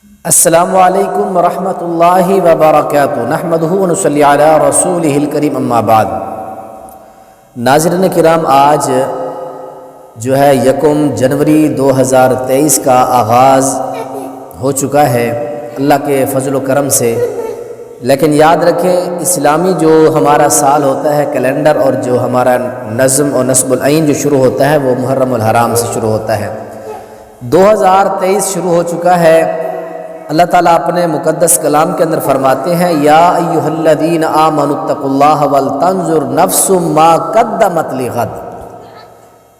السلام علیکم ورحمۃ اللہ وبرکاتہ، نحمدہ ونصلی علی رسولہ الکریم، اما بعد۔ ناظرین کرام، آج جو ہے 1 جنوری 2023 کا آغاز ہو چکا ہے اللہ کے فضل و کرم سے، لیکن یاد رکھیں اسلامی جو ہمارا سال ہوتا ہے کیلنڈر، اور جو ہمارا نظم اور نصب العین جو شروع ہوتا ہے وہ محرم الحرام سے شروع ہوتا ہے۔ 2023 شروع ہو چکا ہے۔ اللہ تعالیٰ اپنے مقدس کلام کے اندر فرماتے ہیں، یا ایھا الذین آمنوا اتقوا اللہ ولتنظر نفس ما قدمت لغد۔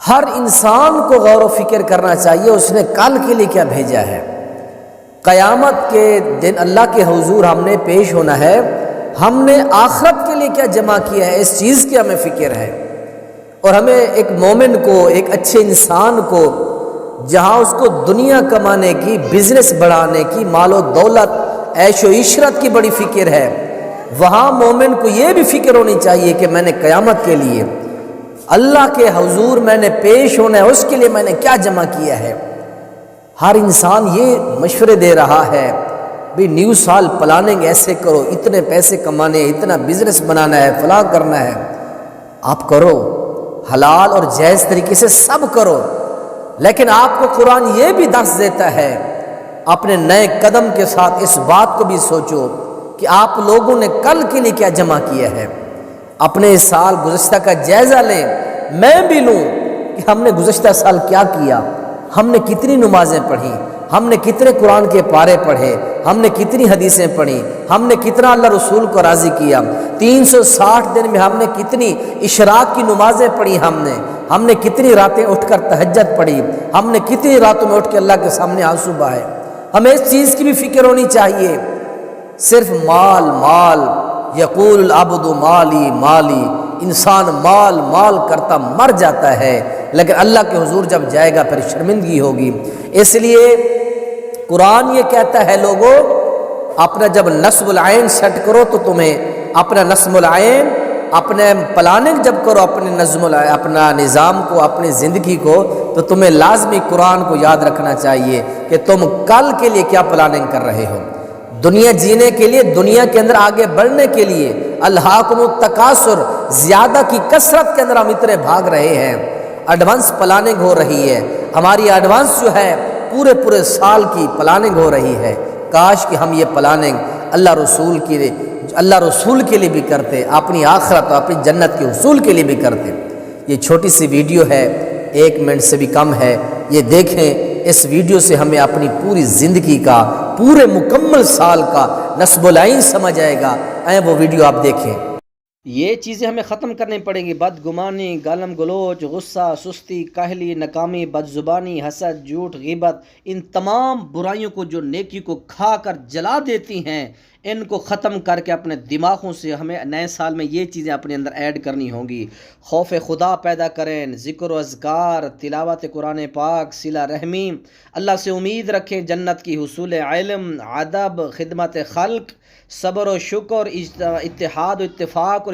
ہر انسان کو غور و فکر کرنا چاہیے اس نے کل کے لیے کیا بھیجا ہے۔ قیامت کے دن اللہ کے حضور ہم نے پیش ہونا ہے، ہم نے آخرت کے لیے کیا جمع کیا ہے، اس چیز کی ہمیں فکر ہے۔ اور ہمیں ایک مومن کو، ایک اچھے انسان کو، جہاں اس کو دنیا کمانے کی، بزنس بڑھانے کی، مال و دولت، عیش و عشرت کی بڑی فکر ہے، وہاں مومن کو یہ بھی فکر ہونی چاہیے کہ میں نے قیامت کے لیے اللہ کے حضور میں نے پیش ہونا ہے، اس کے لیے میں نے کیا جمع کیا ہے۔ ہر انسان یہ مشورے دے رہا ہے، بھی نیو سال پلاننگ ایسے کرو، اتنے پیسے کمانے، اتنا بزنس بنانا ہے، فلاں کرنا ہے۔ آپ کرو، حلال اور جائز طریقے سے سب کرو، لیکن آپ کو قرآن یہ بھی درس دیتا ہے، اپنے نئے قدم کے ساتھ اس بات کو بھی سوچو کہ آپ لوگوں نے کل کے لیے کیا جمع کیا ہے۔ اپنے اس سال گزشتہ کا جائزہ لیں، میں بھی لوں کہ ہم نے گزشتہ سال کیا کیا، ہم نے کتنی نمازیں پڑھی، ہم نے کتنے قرآن کے پارے پڑھے، ہم نے کتنی حدیثیں پڑھی، ہم نے کتنا اللہ رسول کو راضی کیا، 360 دن میں ہم نے کتنی اشراق کی نمازیں پڑھی، ہم نے کتنی راتیں اٹھ کر تہجد پڑھی، ہم نے کتنی راتوں میں اٹھ کے اللہ کے سامنے آنسو بہائے۔ ہمیں اس چیز کی بھی فکر ہونی چاہیے۔ صرف مال مال، یقول العبد مالی مالی، انسان مال مال کرتا مر جاتا ہے، لیکن اللہ کے حضور جب جائے گا پھر شرمندگی ہوگی۔ اس لیے قرآن یہ کہتا ہے، لوگوں اپنا جب نصب العین سیٹ کرو تو تمہیں اپنا نصب العین، اپنے پلاننگ جب کرو، اپنے نظم اپنا نظام کو، اپنی زندگی کو، تو تمہیں لازمی قرآن کو یاد رکھنا چاہیے کہ تم کل کے لیے کیا پلاننگ کر رہے ہو۔ دنیا جینے کے لیے، دنیا کے اندر آگے بڑھنے کے لیے، الہاکم التکاثر، زیادہ کی کثرت کے اندر ہم اتنے بھاگ رہے ہیں، ایڈوانس پلاننگ ہو رہی ہے، ہماری ایڈوانس جو ہے پورے سال کی پلاننگ ہو رہی ہے۔ کاش کہ ہم یہ پلاننگ اللہ رسول کے لیے بھی کرتے، اپنی آخرت اور اپنی جنت کے حصول کے لیے بھی کرتے۔ یہ چھوٹی سی ویڈیو ہے، 1 منٹ سے بھی کم ہے، یہ دیکھیں، اس ویڈیو سے ہمیں اپنی پوری زندگی کا، پورے مکمل سال کا نصب العین سمجھ آئے گا۔ وہ ویڈیو آپ دیکھیں۔ یہ چیزیں ہمیں ختم کرنی پڑیں گی، بدگمانی، گالم گلوچ، غصہ، سستی، کاہلی، ناکامی، بدزبانی، حسد، جھوٹ، غیبت، ان تمام برائیوں کو جو نیکی کو کھا کر جلا دیتی ہیں، ان کو ختم کر کے اپنے دماغوں سے ہمیں نئے سال میں یہ چیزیں اپنے اندر ایڈ کرنی ہوں گی۔ خوف خدا پیدا کریں، ذکر و اذکار، تلاوت قرآن پاک، صلہ رحمی، اللہ سے امید رکھیں، جنت کی حصول علم، ادب، خدمت خلق، صبر و شکر، اتحاد و اتفاق اور